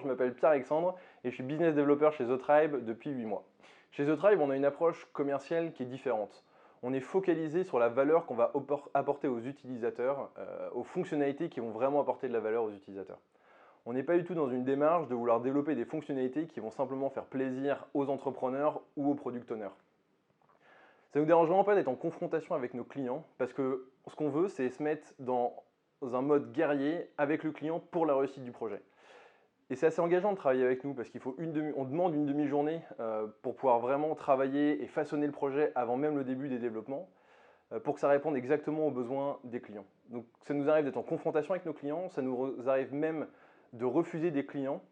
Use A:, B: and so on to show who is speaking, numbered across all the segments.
A: Bonjour, je m'appelle Pierre-Alexandre et je suis business developer chez The Tribe depuis 8 mois. Chez The Tribe, on a une approche commerciale qui est différente. On est focalisé sur la valeur qu'on va apporter aux utilisateurs, aux fonctionnalités qui vont vraiment apporter de la valeur aux utilisateurs. On n'est pas du tout dans une démarche de vouloir développer des fonctionnalités qui vont simplement faire plaisir aux entrepreneurs ou aux product owners. Ça ne nous dérange vraiment pas d'être en confrontation avec nos clients parce que ce qu'on veut, c'est se mettre dans un mode guerrier avec le client pour la réussite du projet. Et c'est assez engageant de travailler avec nous parce on demande une demi-journée pour pouvoir vraiment travailler et façonner le projet avant même le début des développements pour que ça réponde exactement aux besoins des clients. Donc ça nous arrive d'être en confrontation avec nos clients, ça nous arrive même de refuser des clients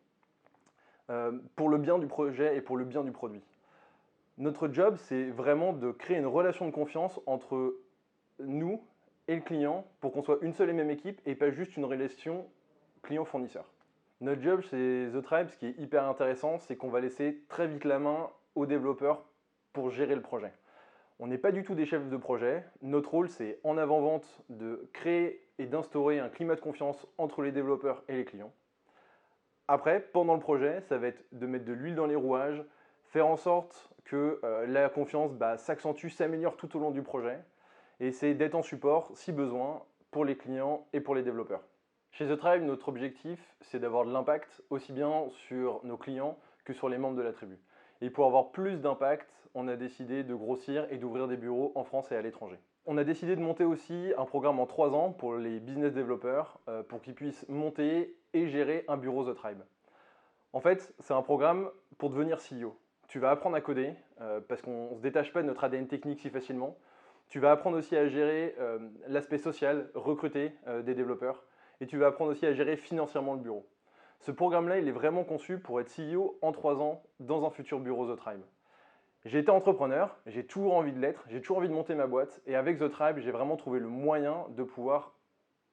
A: pour le bien du projet et pour le bien du produit. Notre job, c'est vraiment de créer une relation de confiance entre nous et le client pour qu'on soit une seule et même équipe et pas juste une relation client-fournisseur. Notre job chez The Tribe, ce qui est hyper intéressant, c'est qu'on va laisser très vite la main aux développeurs pour gérer le projet. On n'est pas du tout des chefs de projet. Notre rôle, c'est en avant-vente de créer et d'instaurer un climat de confiance entre les développeurs et les clients. Après, pendant le projet, ça va être de mettre de l'huile dans les rouages, faire en sorte que la confiance s'accentue, s'améliore tout au long du projet et essayer d'être en support, si besoin, pour les clients et pour les développeurs. Chez The Tribe, notre objectif, c'est d'avoir de l'impact aussi bien sur nos clients que sur les membres de la tribu. Et pour avoir plus d'impact, on a décidé de grossir et d'ouvrir des bureaux en France et à l'étranger. On a décidé de monter aussi un programme en 3 ans pour les business développeurs pour qu'ils puissent monter et gérer un bureau The Tribe. En fait, c'est un programme pour devenir CEO. Tu vas apprendre à coder parce qu'on ne se détache pas de notre ADN technique si facilement. Tu vas apprendre aussi à gérer l'aspect social, recruter des développeurs. Et tu vas apprendre aussi à gérer financièrement le bureau. Ce programme-là, il est vraiment conçu pour être CEO en 3 ans dans un futur bureau The Tribe. J'ai été entrepreneur, j'ai toujours envie de l'être, j'ai toujours envie de monter ma boîte. Et avec The Tribe, j'ai vraiment trouvé le moyen de pouvoir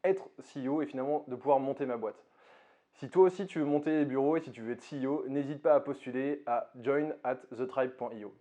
A: être CEO et finalement de pouvoir monter ma boîte. Si toi aussi tu veux monter les bureaux et si tu veux être CEO, n'hésite pas à postuler à join@thetribe.io.